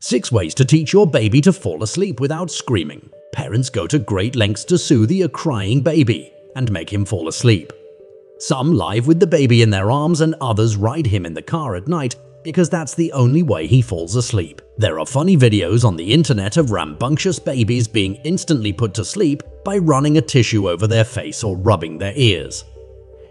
Six ways to teach your baby to fall asleep without screaming. Parents go to great lengths to soothe a crying baby and make him fall asleep. Some lie with the baby in their arms and others ride him in the car at night because that's the only way he falls asleep. There are funny videos on the internet of rambunctious babies being instantly put to sleep by running a tissue over their face or rubbing their ears.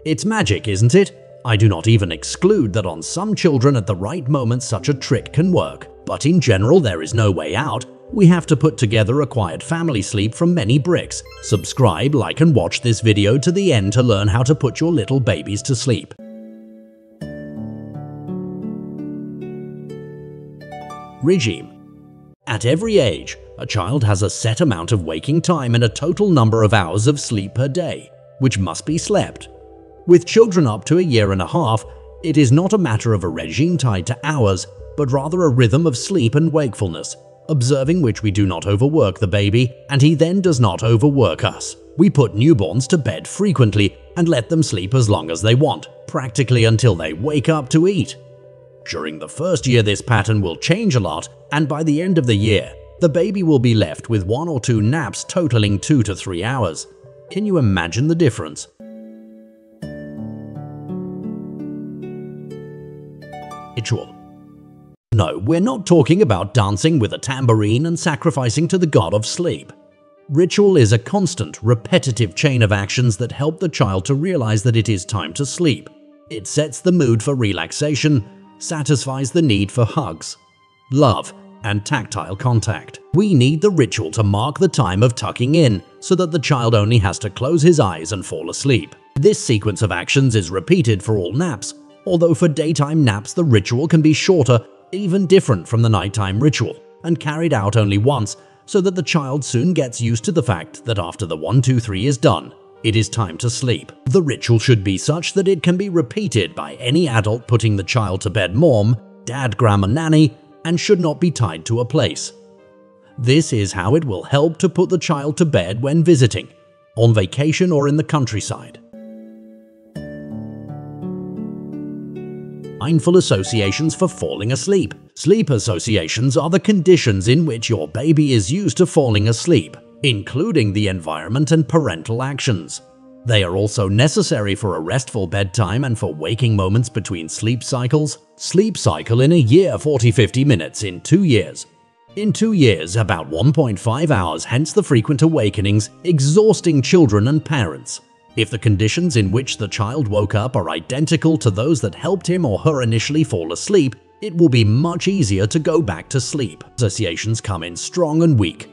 It's magic, isn't it? I do not even exclude that on some children at the right moment such a trick can work. But in general, there is no way out. We have to put together a quiet family sleep from many bricks. Subscribe, like and watch this video to the end to learn how to put your little babies to sleep. Regime. At every age, a child has a set amount of waking time and a total number of hours of sleep per day, which must be slept. With children up to a year and a half, it is not a matter of a regime tied to hours, but rather a rhythm of sleep and wakefulness, observing which we do not overwork the baby, and he then does not overwork us. We put newborns to bed frequently and let them sleep as long as they want, practically until they wake up to eat. During the first year this pattern will change a lot, and by the end of the year, the baby will be left with 1 or 2 naps totaling 2 to 3 hours. Can you imagine the difference? Ritual. No, we're not talking about dancing with a tambourine and sacrificing to the god of sleep. Ritual is a constant, repetitive chain of actions that help the child to realize that it is time to sleep. It sets the mood for relaxation, satisfies the need for hugs, love, and tactile contact. We need the ritual to mark the time of tucking in so that the child only has to close his eyes and fall asleep. This sequence of actions is repeated for all naps, although for daytime naps the ritual can be shorter, even different from the nighttime ritual, and carried out only once so that the child soon gets used to the fact that after the 1, 2, 3 is done, it is time to sleep. The ritual should be such that it can be repeated by any adult putting the child to bed: mom, dad, grandma, nanny, and should not be tied to a place. This is how it will help to put the child to bed when visiting, on vacation or in the countryside. Mindful associations for falling asleep. Sleep associations are the conditions in which your baby is used to falling asleep, including the environment and parental actions. They are also necessary for a restful bedtime and for waking moments between sleep cycles. Sleep cycle in a year, 40-50 minutes in 2 years. In 2 years, about 1.5 hours, hence the frequent awakenings, exhausting children and parents. If the conditions in which the child woke up are identical to those that helped him or her initially fall asleep, it will be much easier to go back to sleep. Associations come in strong and weak.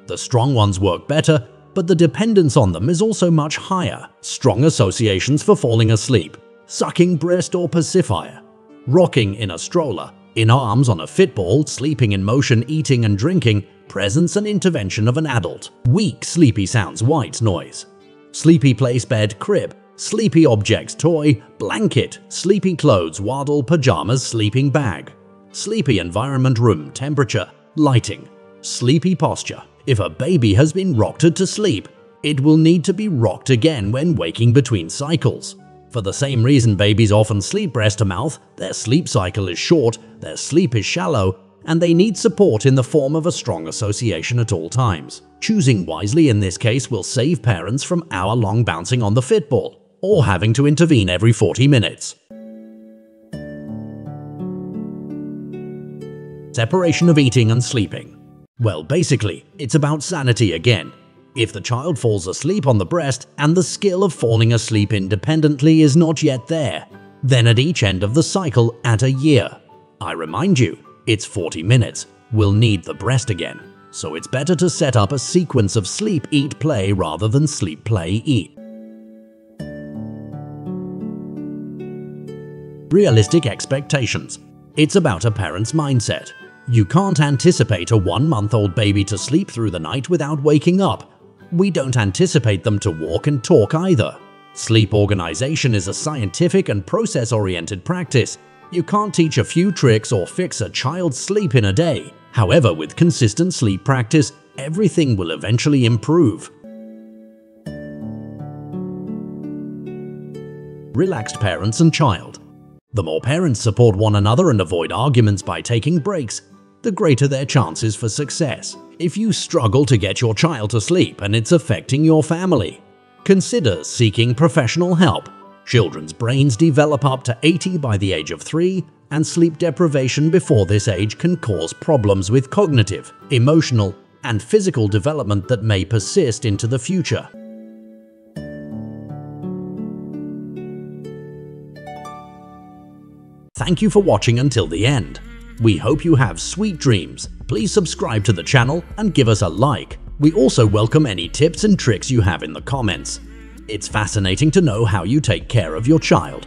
The strong ones work better, but the dependence on them is also much higher. Strong associations for falling asleep: sucking breast or pacifier, rocking in a stroller, in arms on a fitball, sleeping in motion, eating and drinking, presence and intervention of an adult. Weak sleepy sounds, white noise. Sleepy place, bed, crib, sleepy objects, toy, blanket, sleepy clothes, waddle, pajamas, sleeping bag, sleepy environment, room, temperature, lighting, sleepy posture. If a baby has been rocked to sleep, it will need to be rocked again when waking between cycles. For the same reason babies often sleep breast to mouth, their sleep cycle is short, their sleep is shallow, and they need support in the form of a strong association at all times. Choosing wisely in this case will save parents from hour-long bouncing on the fitball, or having to intervene every 40 minutes. Separation of eating and sleeping. Well, basically, it's about sanity again. If the child falls asleep on the breast and the skill of falling asleep independently is not yet there, then at each end of the cycle at a year, I remind you, it's 40 minutes, we'll need the breast again. So it's better to set up a sequence of sleep, eat, play rather than sleep, play, eat. Realistic expectations. It's about a parent's mindset. You can't anticipate a 1-month-old baby to sleep through the night without waking up. We don't anticipate them to walk and talk either. Sleep organization is a scientific and process-oriented practice. You can't teach a few tricks or fix a child's sleep in a day. However, with consistent sleep practice, everything will eventually improve. Relaxed parents and child. The more parents support one another and avoid arguments by taking breaks, the greater their chances for success. If you struggle to get your child to sleep and it's affecting your family, consider seeking professional help. Children's brains develop up to 80 by the age of 3, and sleep deprivation before this age can cause problems with cognitive, emotional, and physical development that may persist into the future. Thank you for watching until the end. We hope you have sweet dreams. Please subscribe to the channel and give us a like. We also welcome any tips and tricks you have in the comments. It's fascinating to know how you take care of your child.